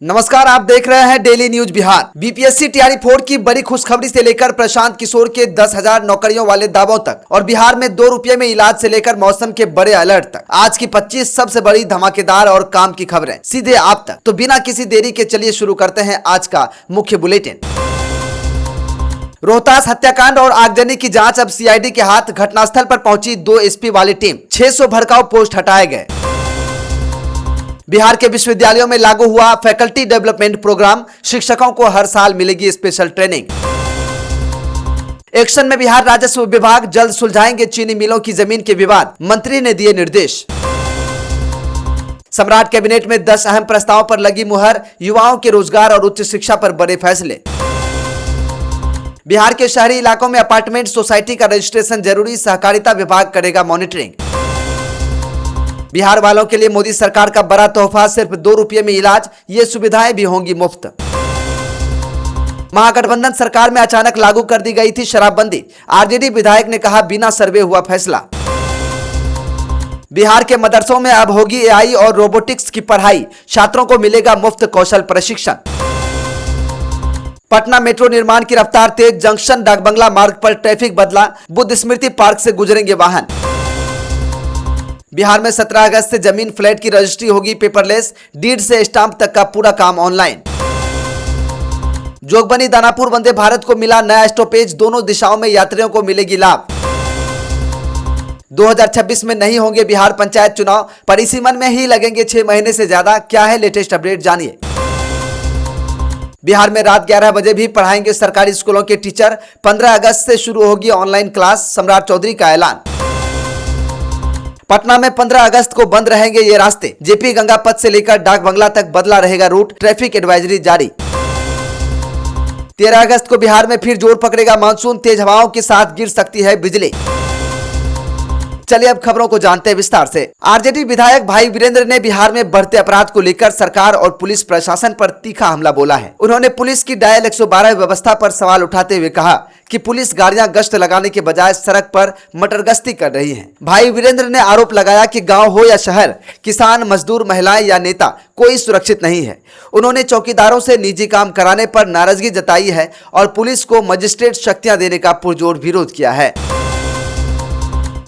नमस्कार, आप देख रहे हैं डेली न्यूज बिहार। बीपीएससी तैयारी 4 की बड़ी खुशखबरी से लेकर प्रशांत किशोर के 10,000 नौकरियों वाले दावों तक और बिहार में 2 रुपये में इलाज से लेकर मौसम के बड़े अलर्ट तक आज की 25 सबसे बड़ी धमाकेदार और काम की खबरें सीधे आप तक। तो बिना किसी देरी के चलिए शुरू करते हैं आज का मुख्य बुलेटिन। रोहतास हत्याकांड और आगजनी की जांच अब सीआईडी के हाथ। घटनास्थल पर पहुंची 2 एसपी वाली टीम। 600 भड़काऊ पोस्ट हटाए गए। बिहार के विश्वविद्यालयों में लागू हुआ फैकल्टी डेवलपमेंट प्रोग्राम। शिक्षकों को हर साल मिलेगी स्पेशल ट्रेनिंग। एक्शन में बिहार राजस्व विभाग। जल्द सुलझाएंगे चीनी मिलों की जमीन के विवाद। मंत्री ने दिए निर्देश। सम्राट कैबिनेट में 10 अहम प्रस्तावों पर लगी मुहर। युवाओं के रोजगार और उच्च शिक्षा पर बड़े फैसले। बिहार के शहरी इलाकों में अपार्टमेंट सोसाइटी का रजिस्ट्रेशन जरूरी। सहकारिता विभाग करेगा मॉनिटरिंग। बिहार वालों के लिए मोदी सरकार का बड़ा तोहफा। सिर्फ 2 रुपये में इलाज। ये सुविधाएं भी होंगी मुफ्त। महागठबंधन सरकार में अचानक लागू कर दी गई थी शराबबंदी। आरजेडी विधायक ने कहा बिना सर्वे हुआ फैसला। बिहार के मदरसों में अब होगी एआई और रोबोटिक्स की पढ़ाई। छात्रों को मिलेगा मुफ्त कौशल प्रशिक्षण। पटना मेट्रो निर्माण की रफ्तार तेज। जंक्शन डाकबंगला मार्ग पर ट्रैफिक बदला। बुद्ध स्मृति पार्क से गुजरेंगे वाहन। बिहार में 17 अगस्त से जमीन फ्लैट की रजिस्ट्री होगी पेपरलेस। डीड से स्टाम्प तक का पूरा काम ऑनलाइन। जोगबनी दानापुर वंदे भारत को मिला नया स्टॉपेज। दोनों दिशाओं में यात्रियों को मिलेगी लाभ। 2026 में नहीं होंगे बिहार पंचायत चुनाव। परिसीमन में ही लगेंगे 6 महीने से ज्यादा। क्या है लेटेस्ट अपडेट, जानिए। बिहार में रात 11 बजे भी पढ़ाएंगे सरकारी स्कूलों के टीचर। 15 अगस्त से शुरू होगी ऑनलाइन क्लास। सम्राट चौधरी का ऐलान। पटना में 15 अगस्त को बंद रहेंगे ये रास्ते। जेपी गंगा पथ से लेकर डाक बंगला तक बदला रहेगा रूट। ट्रैफिक एडवाइजरी जारी। 13 अगस्त को बिहार में फिर जोर पकड़ेगा मानसून। तेज हवाओं के साथ गिर सकती है बिजली। चलिए अब खबरों को जानते हैं विस्तार से। आरजेडी विधायक भाई वीरेंद्र ने बिहार में बढ़ते अपराध को लेकर सरकार और पुलिस प्रशासन पर तीखा हमला बोला है। उन्होंने पुलिस की डायल 112 व्यवस्था पर सवाल उठाते हुए कहा कि पुलिस गाड़ियां गश्त लगाने के बजाय सड़क पर मटरगश्ती कर रही हैं। भाई वीरेंद्र ने आरोप लगाया कि गांव हो या शहर, किसान, मजदूर, महिलाएं या नेता, कोई सुरक्षित नहीं है। उन्होंने चौकीदारों से निजी काम कराने पर नाराजगी जताई है और पुलिस को मजिस्ट्रेट शक्तियां देने का पुरजोर विरोध किया है।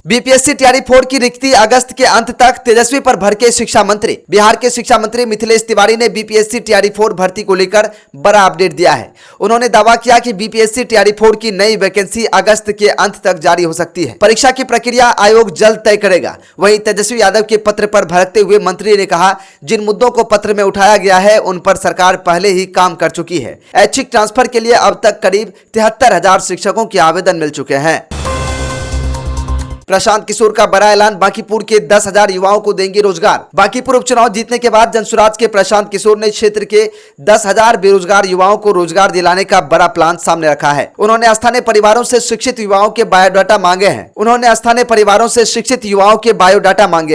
बीपीएससी तैयारी 4 की रिक्ति अगस्त के अंत तक। तेजस्वी पर भड़के शिक्षा मंत्री। बिहार के शिक्षा मंत्री मिथिलेश तिवारी ने बीपीएससी तैयारी 4 भर्ती को लेकर बड़ा अपडेट दिया है। उन्होंने दावा किया कि बीपीएससी तैयारी 4 की नई वैकेंसी अगस्त के अंत तक जारी हो सकती है। परीक्षा की प्रक्रिया आयोग जल्द तय करेगा। वहीं तेजस्वी यादव के पत्र पर भड़कते हुए मंत्री ने कहा, जिन मुद्दों को पत्र में उठाया गया है उन पर सरकार पहले ही काम कर चुकी है। ऐच्छिक ट्रांसफर के लिए अब तक करीब 73,000 शिक्षकों के आवेदन मिल चुके हैं। प्रशांत किशोर का बड़ा ऐलान। बांकीपुर के 10,000 युवाओं को देंगे रोजगार। बांकीपुर उपचुनाव जीतने के बाद जनसुराज के प्रशांत किशोर ने क्षेत्र के 10,000 बेरोजगार युवाओं को रोजगार दिलाने का बड़ा प्लान सामने रखा है। उन्होंने स्थानीय परिवारों से शिक्षित युवाओं के बायोडाटा मांगे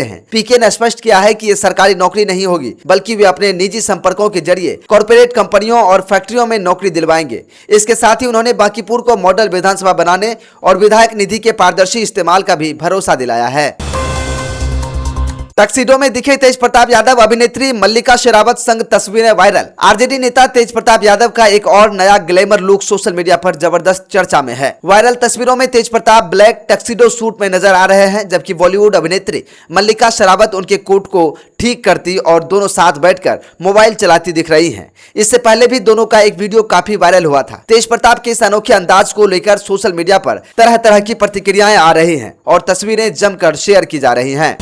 हैं। पीके ने स्पष्ट किया है कि ये सरकारी नौकरी नहीं होगी, बल्कि वे अपने निजी संपर्कों के जरिए कॉर्पोरेट कंपनियों और फैक्ट्रियों में नौकरी दिलवाएंगे। इसके साथ ही उन्होंने बांकीपुर को मॉडल विधानसभा बनाने और विधायक निधि के पारदर्शी इस्तेमाल का भरोसा दिलाया है। टक्सीडो में दिखे तेज प्रताप यादव। अभिनेत्री मल्लिका शेरावत संग तस्वीरें वायरल। आरजेडी नेता तेज प्रताप यादव का एक और नया ग्लैमर लुक सोशल मीडिया पर जबरदस्त चर्चा में है। वायरल तस्वीरों में तेज प्रताप ब्लैक टक्सीडो सूट में नजर आ रहे हैं, जबकि बॉलीवुड अभिनेत्री मल्लिका शेरावत उनके कोट को ठीक करती और दोनों साथ बैठकर मोबाइल चलाती दिख रही हैं। इससे पहले भी दोनों का एक वीडियो काफी वायरल हुआ था। तेज प्रताप के इस अनोखे अंदाज को लेकर सोशल मीडिया पर तरह तरह की प्रतिक्रियाएं आ रही हैं और तस्वीरें जमकर शेयर की जा रही हैं।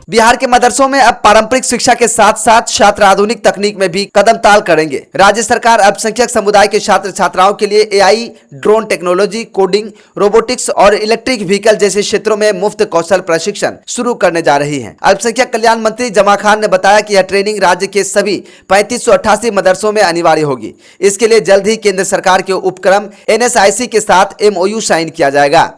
बिहार के मदरसों में अब पारंपरिक शिक्षा के साथ साथ छात्र आधुनिक तकनीक में भी कदम ताल करेंगे। राज्य सरकार अल्पसंख्यक समुदाय के छात्र छात्राओं के लिए AI, drone technology, coding, robotics और इलेक्ट्रिक व्हीकल जैसे क्षेत्रों में मुफ्त कौशल प्रशिक्षण शुरू करने जा रही है। अल्पसंख्यक कल्याण मंत्री जमा खान ने बताया कि यह ट्रेनिंग राज्य के सभी 3588 मदरसों में अनिवार्य होगी। इसके लिए जल्द ही केंद्र सरकार के उपक्रम NSIC के साथ MOU साइन किया जाएगा।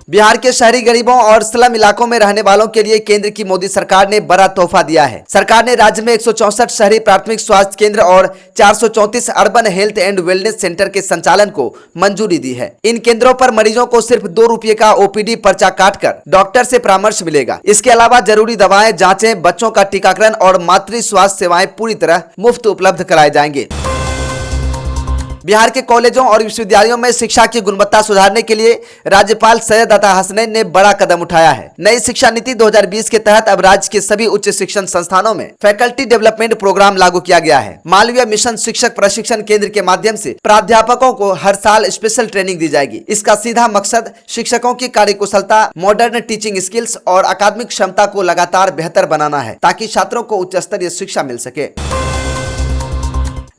बिहार के शहरी गरीबों और स्लम इलाकों में रहने वालों के लिए केंद्र की मोदी सरकार ने बड़ा तोहफा दिया है। सरकार ने राज्य में 164 शहरी प्राथमिक स्वास्थ्य केंद्र और 434 urban health and wellness centre के संचालन को मंजूरी दी है। इन केंद्रों पर मरीजों को सिर्फ 2 रुपये का ओपीडी पर्चा काटकर डॉक्टर से परामर्श मिलेगा। इसके अलावा जरूरी दवाएं, जांचें, बच्चों का टीकाकरण और मातृ स्वास्थ्य सेवाएं पूरी तरह मुफ्त उपलब्ध कराए जाएंगे। बिहार के कॉलेजों और विश्वविद्यालयों में शिक्षा की गुणवत्ता सुधारने के लिए राज्यपाल सैयद अता हसनैन ने बड़ा कदम उठाया है। नई शिक्षा नीति 2020 के तहत अब राज्य के सभी उच्च शिक्षण संस्थानों में फैकल्टी डेवलपमेंट प्रोग्राम लागू किया गया है। मालवीय मिशन शिक्षक प्रशिक्षण केंद्र के माध्यम से प्राध्यापकों को हर साल स्पेशल ट्रेनिंग दी जाएगी। इसका सीधा मकसद शिक्षकों की कार्यकुशलता, मॉडर्न टीचिंग स्किल्स और अकादमिक क्षमता को लगातार बेहतर बनाना है, ताकि छात्रों को उच्च स्तरीय शिक्षा मिल सके।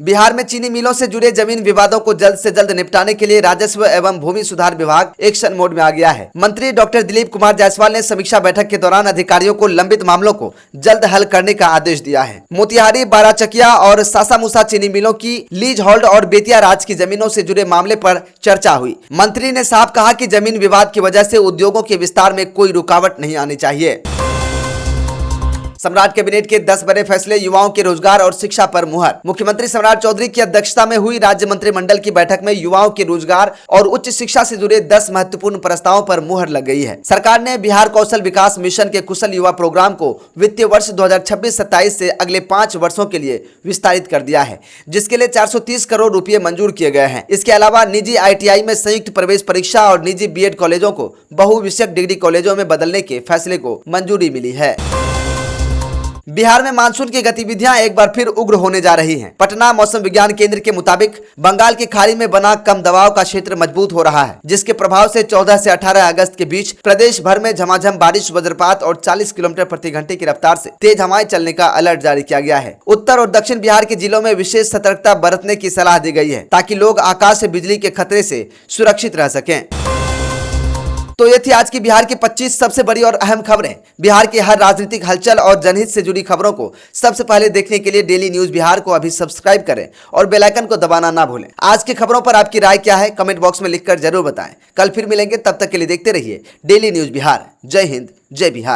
बिहार में चीनी मिलों से जुड़े जमीन विवादों को जल्द से जल्द निपटाने के लिए राजस्व एवं भूमि सुधार विभाग एक्शन मोड में आ गया है। मंत्री डॉक्टर दिलीप कुमार जायसवाल ने समीक्षा बैठक के दौरान अधिकारियों को लंबित मामलों को जल्द हल करने का आदेश दिया है। मोतिहारी, बाराचकिया और सासामुसा चीनी मिलों की लीज होल्ड और बेतिया राज की जमीनों से जुड़े मामले पर चर्चा हुई। मंत्री ने साफ कहा कि जमीन विवाद की वजह से उद्योगों के विस्तार में कोई रुकावट नहीं आनी चाहिए। सम्राट कैबिनेट के 10 बड़े फैसले, युवाओं के रोजगार और शिक्षा पर मुहर। मुख्यमंत्री सम्राट चौधरी की अध्यक्षता में हुई राज्य मंत्रिमंडल की बैठक में युवाओं के रोजगार और उच्च शिक्षा से जुड़े 10 महत्वपूर्ण प्रस्तावों पर मुहर लग गई है। सरकार ने बिहार कौशल विकास मिशन के कुशल युवा प्रोग्राम को वित्तीय वर्ष 2026-27 से अगले 5 वर्षों के लिए विस्तारित कर दिया है, जिसके लिए 430 करोड़ रुपए मंजूर किए गए हैं। इसके अलावा निजी ITI में संयुक्त प्रवेश परीक्षा और निजी BEd कॉलेजों को बहुविषयक डिग्री कॉलेजों में बदलने के फैसले को मंजूरी मिली है। बिहार में मानसून की गतिविधियां एक बार फिर उग्र होने जा रही हैं। पटना मौसम विज्ञान केंद्र के मुताबिक बंगाल की खाड़ी में बना कम दबाव का क्षेत्र मजबूत हो रहा है, जिसके प्रभाव से 14 से 18 अगस्त के बीच प्रदेश भर में झमाझम बारिश, वज्रपात और 40 किलोमीटर प्रति घंटे की रफ्तार से तेज हवाएं चलने का अलर्ट जारी किया गया है। उत्तर और दक्षिण बिहार के जिलों में विशेष सतर्कता बरतने की सलाह दी गई है, ताकि लोग आकाश से बिजली के खतरे से सुरक्षित रह सकें। तो ये थी आज की बिहार की 25 सबसे बड़ी और अहम खबरें। बिहार की हर राजनीतिक हलचल और जनहित से जुड़ी खबरों को सबसे पहले देखने के लिए डेली न्यूज बिहार को अभी सब्सक्राइब करें और बेल आइकन को दबाना ना भूलें। आज की खबरों पर आपकी राय क्या है, कमेंट बॉक्स में लिखकर जरूर बताएं। कल फिर मिलेंगे, तब तक के लिए देखते रहिए डेली न्यूज बिहार। जय हिंद, जय बिहार।